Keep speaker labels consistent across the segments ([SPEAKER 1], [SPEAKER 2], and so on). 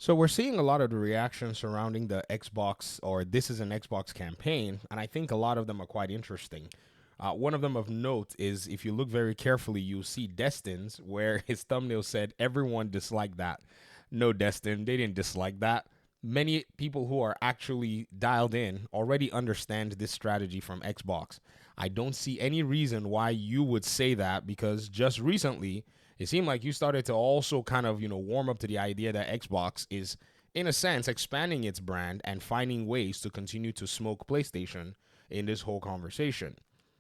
[SPEAKER 1] So we're seeing a lot of the reactions surrounding the Xbox or this is an Xbox campaign, and I think a lot of them are quite interesting. One of them of note is if you look very carefully, you'll see Destin's where his thumbnail said everyone disliked that. No, Destin, they didn't dislike that. Many people who are actually dialed in already understand this strategy from Xbox. I don't see any reason why you would say that because just recently it seemed like you started to also kind of, warm up to the idea that Xbox is, in a sense, expanding its brand and finding ways to continue to smoke PlayStation in this whole conversation.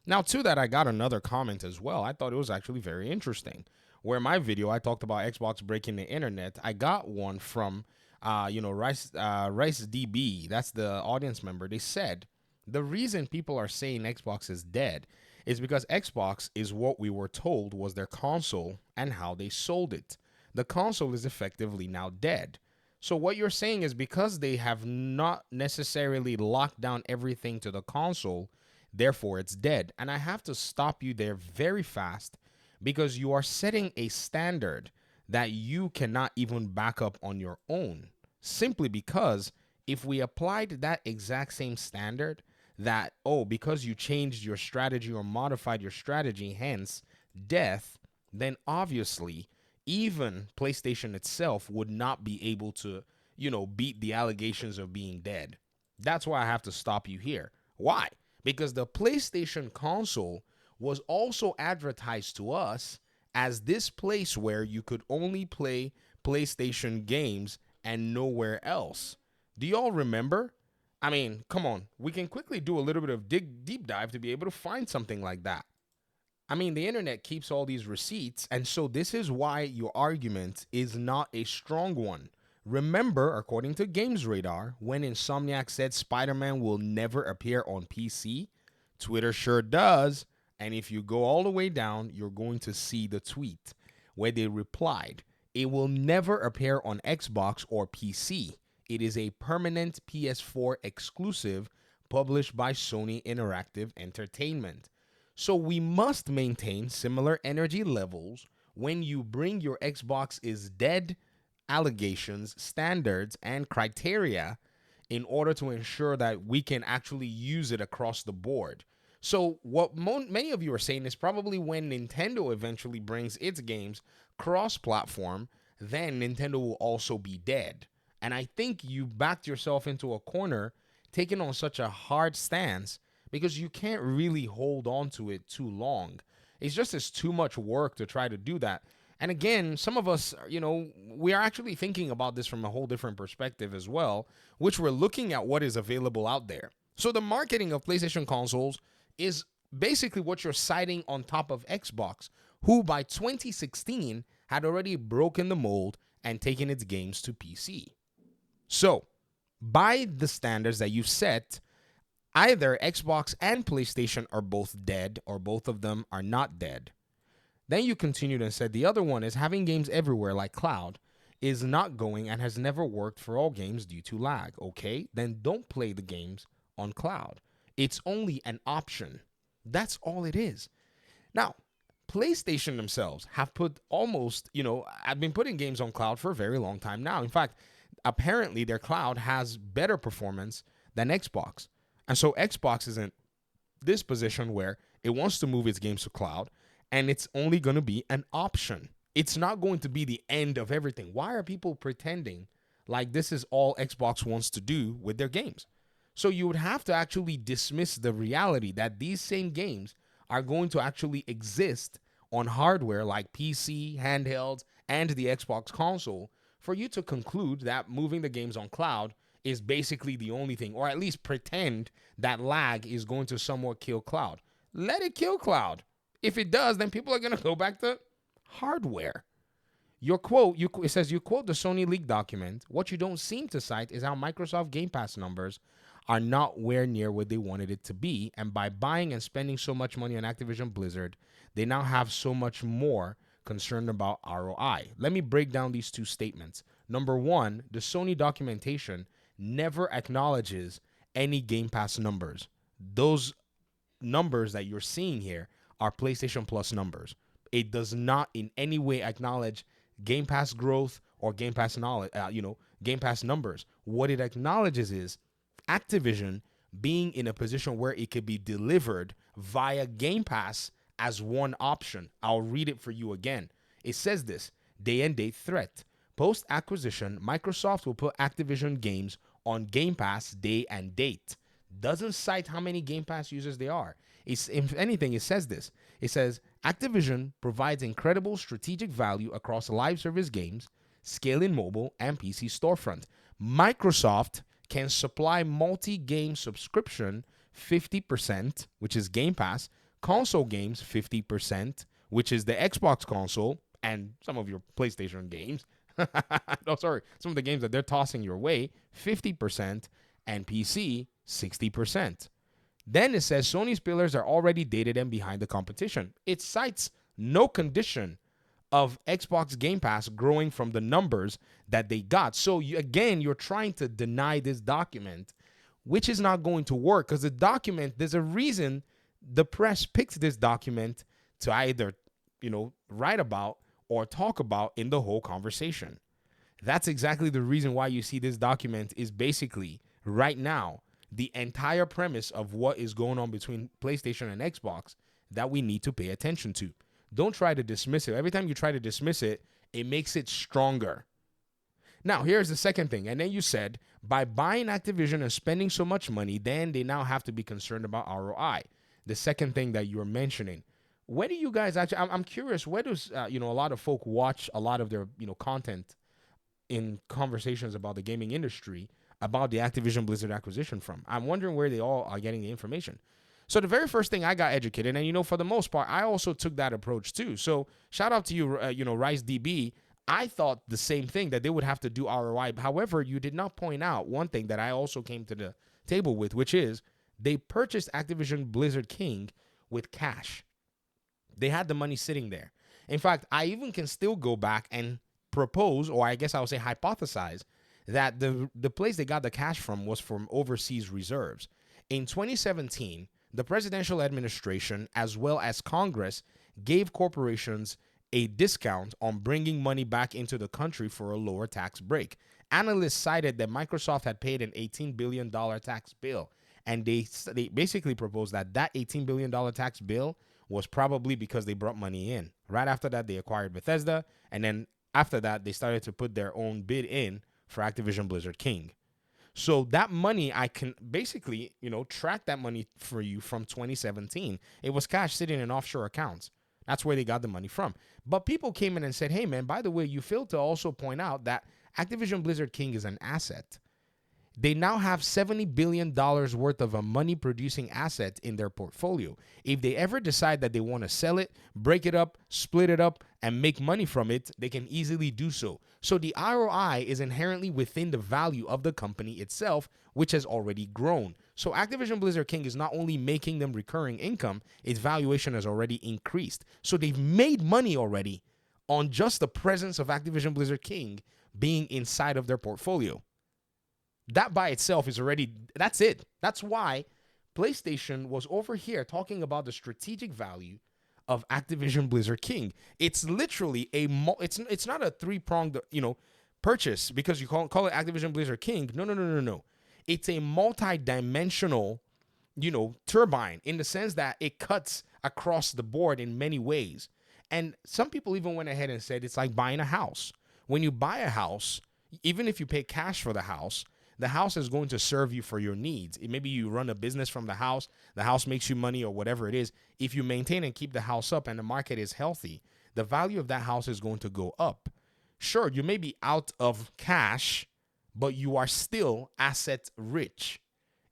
[SPEAKER 1] Now, to that, I got another comment as well. I thought it was actually very interesting. Where my video, I talked about Xbox breaking the internet. I got one from, Rice DB. That's the audience member. They said the reason people are saying Xbox is dead is because Xbox is what we were told was their console and how they sold it. The console is effectively now dead. So what you're saying is because they have not necessarily locked down everything to the console, therefore it's dead. And I have to stop you there very fast because you are setting a standard that you cannot even back up on your own. Simply because if we applied that exact same standard, that, oh, because you changed your strategy or modified your strategy, hence death, then obviously even PlayStation itself would not be able to, beat the allegations of being dead. That's why I have to stop you here. Why? Because the PlayStation console was also advertised to us as this place where you could only play PlayStation games and nowhere else. Do y'all remember? I mean, come on. We can quickly do a little bit of deep dive to be able to find something like that. I mean, the internet keeps all these receipts, and so this is why your argument is not a strong one. Remember, according to Games Radar, when Insomniac said Spider-Man will never appear on PC, Twitter sure does. And if you go all the way down, you're going to see the tweet where they replied, it will never appear on Xbox or PC. It is a permanent PS4 exclusive published by Sony Interactive Entertainment. So we must maintain similar energy levels when you bring your Xbox is dead allegations, standards, and criteria in order to ensure that we can actually use it across the board. So what many of you are saying is probably when Nintendo eventually brings its games cross-platform, then Nintendo will also be dead. And I think you backed yourself into a corner taking on such a hard stance because you can't really hold on to it too long. It's too much work to try to do that. And again, some of us, we are actually thinking about this from a whole different perspective as well, which we're looking at what is available out there. So the marketing of PlayStation consoles is basically what you're citing on top of Xbox, who by 2016 had already broken the mold and taken its games to PC. So, by the standards that you've set, either Xbox and PlayStation are both dead or both of them are not dead. Then you continued and said the other one is having games everywhere like cloud is not going and has never worked for all games due to lag. Okay, then don't play the games on cloud. It's only an option. That's all it is. Now, PlayStation themselves have put almost, I've been putting games on cloud for a very long time now. In fact, apparently their cloud has better performance than Xbox. And so Xbox is in this position where it wants to move its games to cloud, and it's only going to be an option. It's not going to be the end of everything. Why are people pretending like this is all Xbox wants to do with their games? So you would have to actually dismiss the reality that these same games are going to actually exist on hardware like PC, handhelds, and the Xbox console for you to conclude that moving the games on cloud is basically the only thing, or at least pretend that lag is going to somewhat kill cloud. Let it kill cloud. If it does, then people are going to go back to hardware. Your quote, it says you quote the Sony leak document. What you don't seem to cite is how Microsoft Game Pass numbers are not where near where they wanted it to be. And by buying and spending so much money on Activision Blizzard, they now have so much more concerned about ROI. Let me break down these two statements. Number one, the Sony documentation never acknowledges any Game Pass numbers. Those numbers that you're seeing here are PlayStation Plus numbers. It does not in any way acknowledge Game Pass growth or Game Pass knowledge, Game Pass numbers. What it acknowledges is Activision being in a position where it could be delivered via Game Pass as one option. I'll read it for you again. It says this: day and date threat. Post acquisition, Microsoft will put Activision games on Game Pass day and date. Doesn't cite how many Game Pass users they are. If anything, it says this. It says Activision provides incredible strategic value across live service games, scaling mobile and PC storefront. Microsoft can supply multi-game subscription 50%, which is Game Pass, console games 50%, which is the Xbox console and some of your PlayStation games. No, sorry, some of the games that they're tossing your way, 50%, and PC 60%. Then it says Sony's pillars are already dated and behind the competition. It cites no condition of Xbox Game Pass growing from the numbers that they got. So you're trying to deny this document, which is not going to work, because the document, there's a reason the press picked this document to either, write about or talk about in the whole conversation. That's exactly the reason why you see this document is basically right now the entire premise of what is going on between PlayStation and Xbox that we need to pay attention to. Don't try to dismiss it. Every time you try to dismiss it, it makes it stronger. Now, here's the second thing. And then you said, by buying Activision and spending so much money, then they now have to be concerned about ROI. The second thing that you're mentioning. Where do you guys actually, I'm curious, where does, a lot of folk watch a lot of their, content in conversations about the gaming industry, about the Activision Blizzard acquisition from? I'm wondering where they all are getting the information. So the very first thing I got educated, and for the most part, I also took that approach too. So shout out to you, RiceDB. I thought the same thing, that they would have to do ROI. However, you did not point out one thing that I also came to the table with, which is they purchased Activision Blizzard King with cash. They had the money sitting there. In fact, I even can still go back and propose, or I guess I would say hypothesize, that the place they got the cash from was from overseas reserves. In 2017, the presidential administration, as well as Congress, gave corporations a discount on bringing money back into the country for a lower tax break. Analysts cited that Microsoft had paid an $18 billion tax bill, and they basically proposed that $18 billion tax bill was probably because they brought money in. Right after that, they acquired Bethesda, and then after that, they started to put their own bid in for Activision Blizzard King. So that money, I can basically, track that money for you from 2017. It was cash sitting in offshore accounts. That's where they got the money from. But people came in and said, hey, man, by the way, you failed to also point out that Activision Blizzard King is an asset. They now have $70 billion worth of a money-producing asset in their portfolio. If they ever decide that they want to sell it, break it up, split it up, and make money from it, they can easily do so. So the ROI is inherently within the value of the company itself, which has already grown. So Activision Blizzard King is not only making them recurring income, its valuation has already increased. So they've made money already on just the presence of Activision Blizzard King being inside of their portfolio. That by itself is already, that's it. That's why PlayStation was over here talking about the strategic value of Activision Blizzard King. It's literally it's not a three-pronged, purchase because you call it Activision Blizzard King. No. It's a multi-dimensional, turbine, in the sense that it cuts across the board in many ways. And some people even went ahead and said it's like buying a house. When you buy a house, even if you pay cash for the house is going to serve you for your needs. Maybe you run a business from the house makes you money or whatever it is. If you maintain and keep the house up and the market is healthy, the value of that house is going to go up. Sure, you may be out of cash, but you are still asset rich,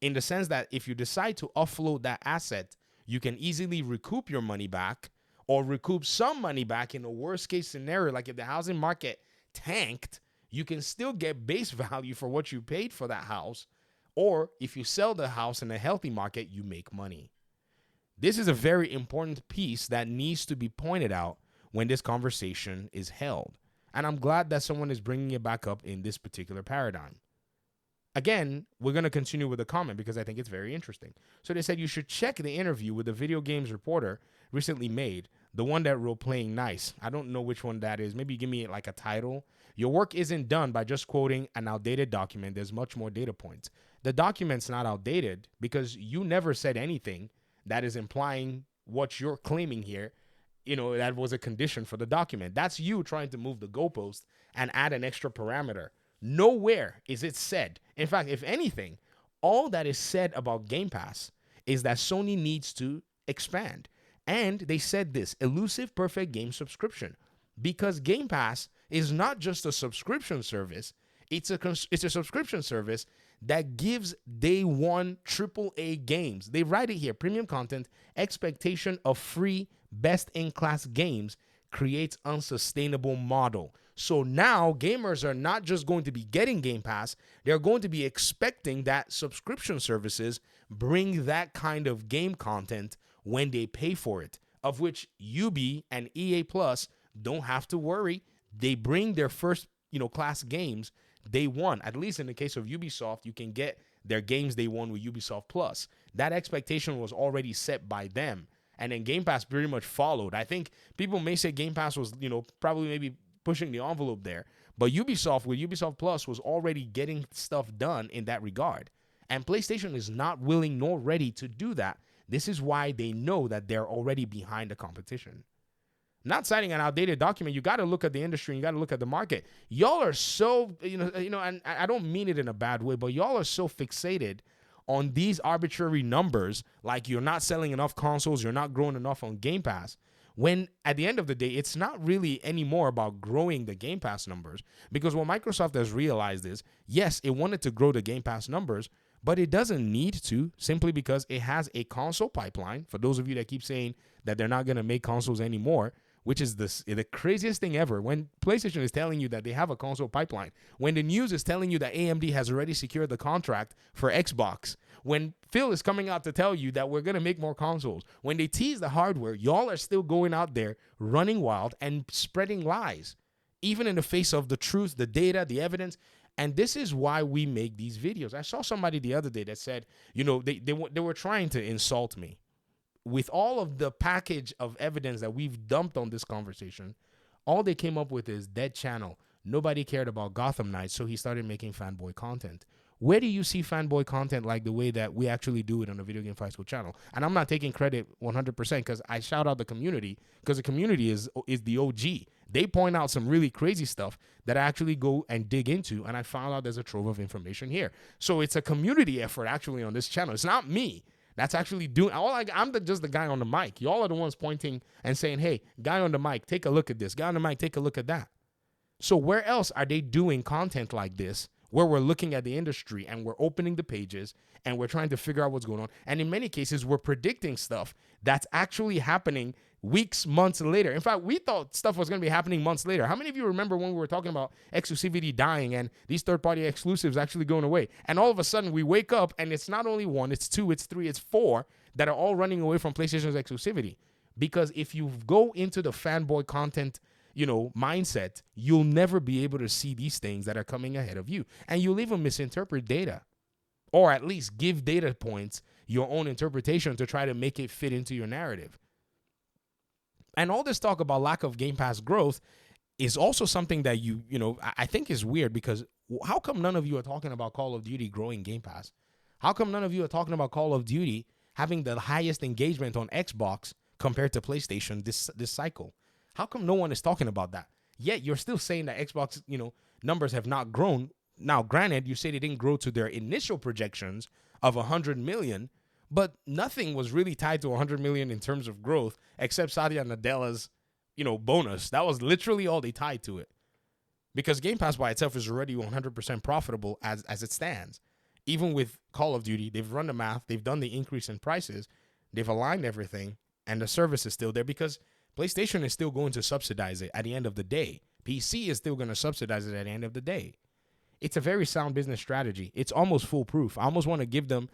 [SPEAKER 1] in the sense that if you decide to offload that asset, you can easily recoup your money back, or recoup some money back in a worst case scenario. Like if the housing market tanked, you can still get base value for what you paid for that house. Or if you sell the house in a healthy market, you make money. This is a very important piece that needs to be pointed out when this conversation is held. And I'm glad that someone is bringing it back up in this particular paradigm. Again, we're going to continue with the comment because I think it's very interesting. So they said you should check the interview with the video games reporter recently made, the one that wrote Playing Nice. I don't know which one that is. Maybe give me like a title. Your work isn't done by just quoting an outdated document. There's much more data points. The document's not outdated because you never said anything that is implying what you're claiming here. That was a condition for the document. That's you trying to move the goalpost and add an extra parameter. Nowhere is it said. In fact, if anything, all that is said about Game Pass is that Sony needs to expand. And they said this, elusive perfect game subscription, because Game Pass is not just a subscription service. It's a subscription service that gives day one AAA games. They write it here, premium content, expectation of free best-in-class games creates unsustainable model. So now gamers are not just going to be getting Game Pass, they're going to be expecting that subscription services bring that kind of game content when they pay for it, of which UB and EA Plus don't have to worry. They bring their first, class games day one. At least in the case of Ubisoft, you can get their games day one with Ubisoft Plus. That expectation was already set by them. And then Game Pass pretty much followed. I think people may say Game Pass was, probably maybe pushing the envelope there. But Ubisoft with Ubisoft Plus was already getting stuff done in that regard. And PlayStation is not willing nor ready to do that. This is why they know that they're already behind the competition. Not citing an outdated document, you got to look at the industry, you got to look at the market. Y'all are so, and I don't mean it in a bad way, but y'all are so fixated on these arbitrary numbers, like you're not selling enough consoles, you're not growing enough on Game Pass, when at the end of the day, it's not really anymore about growing the Game Pass numbers, because what Microsoft has realized is, yes, it wanted to grow the Game Pass numbers, but it doesn't need to, simply because it has a console pipeline. For those of you that keep saying that they're not going to make consoles anymore, which is the craziest thing ever, when PlayStation is telling you that they have a console pipeline, when the news is telling you that AMD has already secured the contract for Xbox, when Phil is coming out to tell you that we're going to make more consoles, when they tease the hardware, y'all are still going out there running wild and spreading lies, even in the face of the truth, the data, the evidence. And this is why we make these videos. I saw somebody the other day that said, they were trying to insult me. With all of the package of evidence that we've dumped on this conversation, all they came up with is dead channel. Nobody cared about Gotham Knights, so he started making fanboy content. Where do you see fanboy content like the way that we actually do it on the Video Game Fight School channel? And I'm not taking credit 100% because I shout out the community, because the community is the OG. They point out some really crazy stuff that I actually go and dig into, and I found out there's a trove of information here. So it's a community effort actually on this channel. It's not me. That's actually doing I'm just the guy on the mic. Y'all are the ones pointing and saying, hey, guy on the mic, take a look at this. Guy on the mic, take a look at that. So where else are they doing content like this, where we're looking at the industry and we're opening the pages and we're trying to figure out what's going on? And in many cases, we're predicting stuff that's actually happening weeks, months later. In fact, we thought stuff was going to be happening months later. How many of you remember when we were talking about exclusivity dying and these third-party exclusives actually going away? And all of a sudden, we wake up and it's not only one, it's two, it's three, it's four that are all running away from PlayStation's exclusivity. Because if you go into the fanboy content, mindset, you'll never be able to see these things that are coming ahead of you. And you'll even misinterpret data, or at least give data points your own interpretation to try to make it fit into your narrative. And all this talk about lack of Game Pass growth is also something that I think is weird, because how come none of you are talking about Call of Duty growing Game Pass? How come none of you are talking about Call of Duty having the highest engagement on Xbox compared to PlayStation this cycle? How come no one is talking about that? Yet you're still saying that Xbox, numbers have not grown. Now, granted, you say they didn't grow to their initial projections of 100 million, but nothing was really tied to 100 million in terms of growth except Satya Nadella's, bonus. That was literally all they tied to it. Because Game Pass by itself is already 100% profitable as it stands. Even with Call of Duty, they've run the math, they've done the increase in prices, they've aligned everything, and the service is still there because PlayStation is still going to subsidize it at the end of the day. PC is still going to subsidize it at the end of the day. It's a very sound business strategy. It's almost foolproof. I almost want to give them,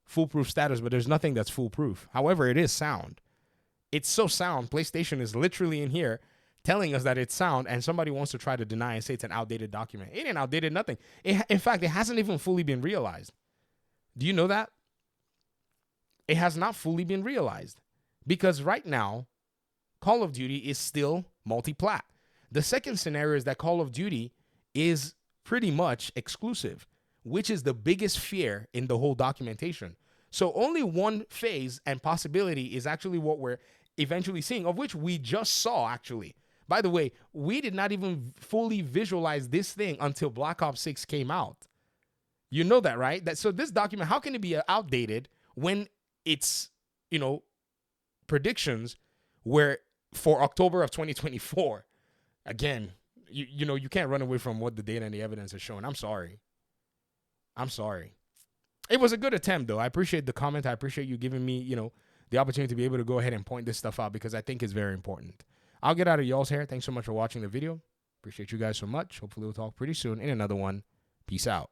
[SPEAKER 1] foolproof status, but there's nothing that's foolproof. However, it is sound. It's so sound. PlayStation is literally in here telling us that it's sound, and somebody wants to try to deny and say it's an outdated document. It ain't outdated nothing. In fact, it hasn't even fully been realized. Do you know that? It has not fully been realized. Because right now, Call of Duty is still multi-plat. The second scenario is that Call of Duty is pretty much exclusive, which is the biggest fear in the whole documentation. So only one phase and possibility is actually what we're eventually seeing, of which we just saw, actually. By the way, we did not even fully visualize this thing until Black Ops 6 came out. You know that, right? So this document, how can it be outdated when it's, predictions were for October of 2024? Again, you can't run away from what the data and the evidence is showing. I'm sorry. It was a good attempt, though. I appreciate the comment. I appreciate you giving me, the opportunity to be able to go ahead and point this stuff out, because I think it's very important. I'll get out of y'all's hair. Thanks so much for watching the video. Appreciate you guys so much. Hopefully we'll talk pretty soon in another one. Peace out.